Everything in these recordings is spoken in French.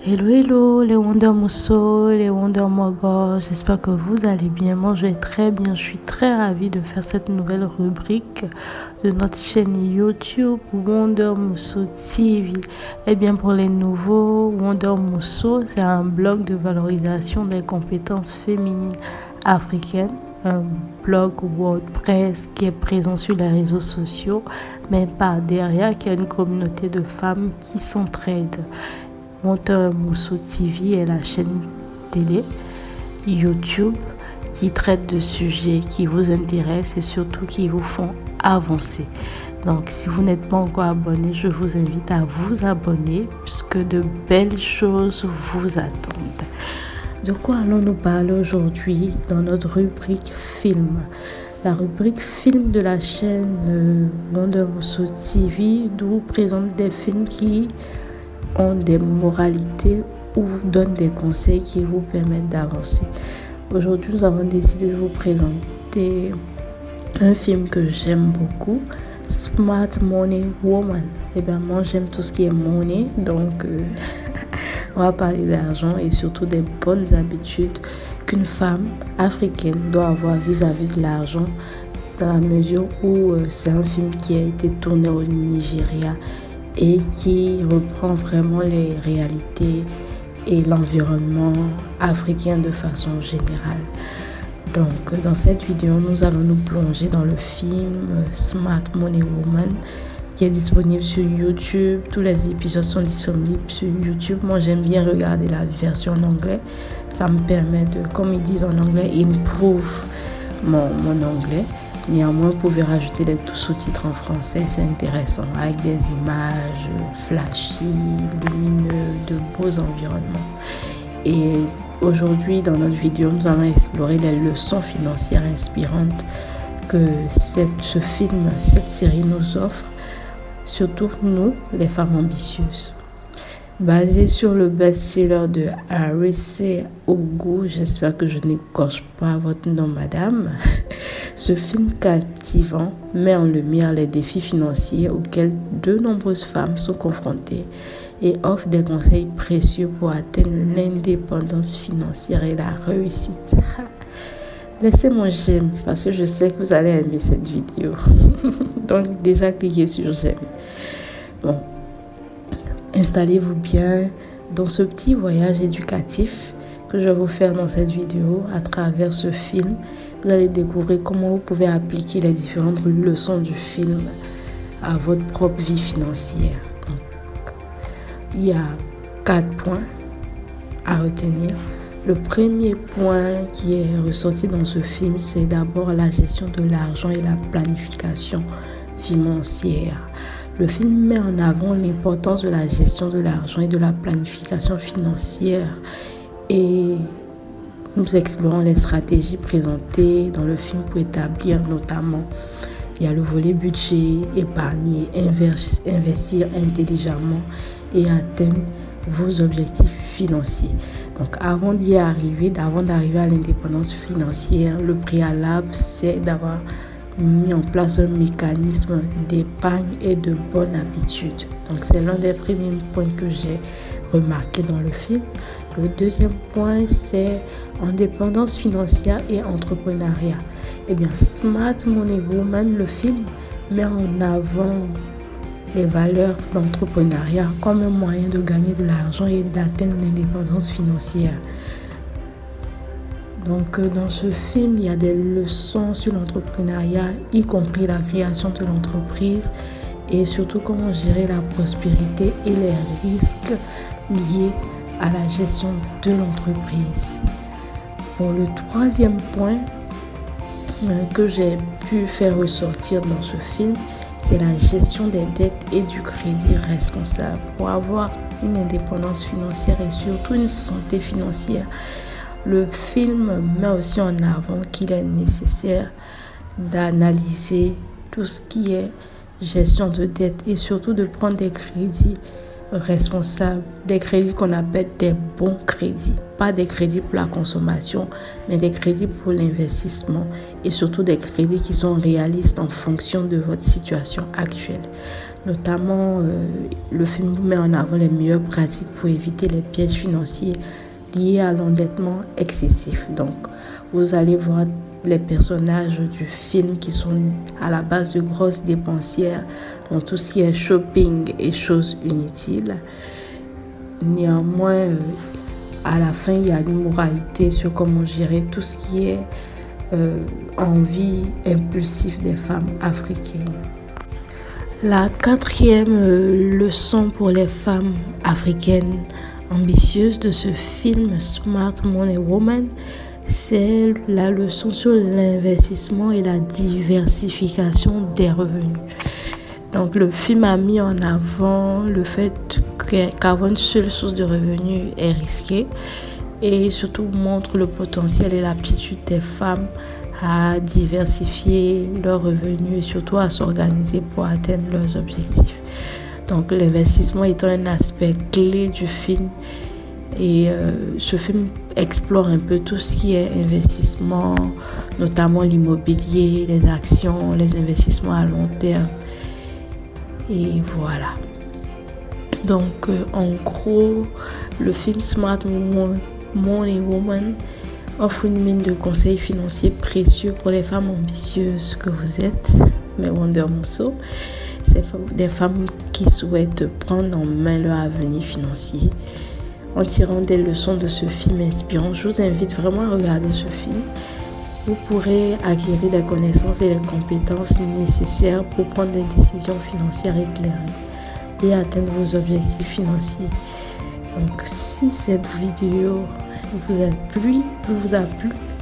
Hello, hello, les Wonder Musso, les Wonder Mogo, j'espère que vous allez bien. Moi, je vais très bien. Je suis très ravie de faire cette nouvelle rubrique de notre chaîne YouTube Wonder Musso TV. Eh bien, pour les nouveaux, Wonder Musso, c'est un blog de valorisation des compétences féminines africaines. Un blog WordPress qui est présent sur les réseaux sociaux, mais par derrière, qui a une communauté de femmes qui s'entraident. Wonder Musso TV est la chaîne télé YouTube qui traite de sujets qui vous intéressent et surtout qui vous font avancer. Donc, si vous n'êtes pas encore abonné, je vous invite à vous abonner puisque de belles choses vous attendent. De quoi allons-nous parler aujourd'hui dans notre rubrique film? La rubrique film de la chaîne Wonder Musso TV nous présente des films qui ont des moralités ou vous donnent des conseils qui vous permettent d'avancer. Aujourd'hui, nous avons décidé de vous présenter un film que j'aime beaucoup, Smart Money Woman. Eh bien, moi, j'aime tout ce qui est money, donc on va parler d'argent et surtout des bonnes habitudes qu'une femme africaine doit avoir vis-à-vis de l'argent, dans la mesure où c'est un film qui a été tourné au Nigeria et qui reprend vraiment les réalités et l'environnement africain de façon générale. Donc, dans cette vidéo, nous allons nous plonger dans le film Smart Money Woman qui est disponible sur YouTube. Tous les épisodes sont disponibles sur YouTube. Moi, j'aime bien regarder la version en anglais. Ça me permet de, comme ils disent en anglais, improve mon anglais. Néanmoins, vous pouvez rajouter des sous-titres en français, c'est intéressant, avec des images flashy, lumineux, de beaux environnements. Et aujourd'hui, dans notre vidéo, nous allons explorer les leçons financières inspirantes que ce film, cette série nous offre, surtout nous, les femmes ambitieuses. Basé sur le best-seller de Arise Ogu, j'espère que je n'écorche pas votre nom, madame. Ce film captivant met en lumière les défis financiers auxquels de nombreuses femmes sont confrontées et offre des conseils précieux pour atteindre l'indépendance financière et la réussite. Laissez mon j'aime parce que je sais que vous allez aimer cette vidéo. Donc déjà cliquez sur j'aime. Bon. Installez-vous bien dans ce petit voyage éducatif que je vais vous faire dans cette vidéo à travers ce film. Vous allez découvrir comment vous pouvez appliquer les différentes leçons du film à votre propre vie financière. Donc, il y a 4 points à retenir. Le premier point qui est ressorti dans ce film, c'est d'abord la gestion de l'argent et la planification financière. Le film met en avant l'importance de la gestion de l'argent et de la planification financière et nous explorons les stratégies présentées dans le film pour établir notamment, il y a le volet budget, épargner, investir intelligemment et atteindre vos objectifs financiers. Donc avant d'arriver à l'indépendance financière, le préalable c'est d'avoir mis en place un mécanisme d'épargne et de bonnes habitudes. Donc c'est l'un des premiers points que j'ai remarqué dans le film. Le deuxième point, c'est indépendance financière et entrepreneuriat. Eh bien, Smart Money Woman, le film, met en avant les valeurs d'entrepreneuriat comme un moyen de gagner de l'argent et d'atteindre l'indépendance financière. Donc, dans ce film, il y a des leçons sur l'entrepreneuriat, y compris la création de l'entreprise et surtout comment gérer la prospérité et les risques liés à la gestion de l'entreprise. Pour le troisième point que j'ai pu faire ressortir dans ce film, c'est la gestion des dettes et du crédit responsable pour avoir une indépendance financière et surtout une santé financière. Le film met aussi en avant qu'il est nécessaire d'analyser tout ce qui est gestion de dette et surtout de prendre des crédits responsables, des crédits qu'on appelle des bons crédits, pas des crédits pour la consommation, mais des crédits pour l'investissement et surtout des crédits qui sont réalistes en fonction de votre situation actuelle. Notamment, le film vous met en avant les meilleures pratiques pour éviter les pièges financiers liés à l'endettement excessif. Donc, vous allez voir les personnages du film qui sont à la base de grosses dépensières dans tout ce qui est shopping et choses inutiles. Néanmoins, à la fin, il y a une moralité sur comment gérer tout ce qui est envie impulsive des femmes africaines. La quatrième leçon pour les femmes africaines ambitieuses de ce film Smart Money Woman, c'est la leçon sur l'investissement et la diversification des revenus. Donc le film a mis en avant le fait qu'avoir une seule source de revenus est risqué et surtout montre le potentiel et l'aptitude des femmes à diversifier leurs revenus et surtout à s'organiser pour atteindre leurs objectifs. Donc l'investissement étant un aspect clé du film et ce film explore un peu tout ce qui est investissement, notamment l'immobilier, les actions, les investissements à long terme. Et voilà. Donc en gros, le film Smart Money Woman offre une mine de conseils financiers précieux pour les femmes ambitieuses que vous êtes, mes Wonder Musso. C'est des femmes qui souhaitent prendre en main leur avenir financier en tirant des leçons de ce film inspirant. Je vous invite vraiment à regarder ce film. Vous pourrez acquérir les connaissances et les compétences nécessaires pour prendre des décisions financières éclairées et atteindre vos objectifs financiers. Donc, si cette vidéo vous a plu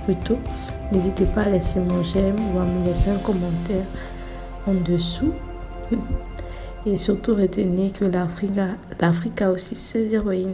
plutôt, n'hésitez pas à laisser mon j'aime ou à me laisser un commentaire en dessous. Et surtout, retenez que l'Afrique a aussi ses héroïnes.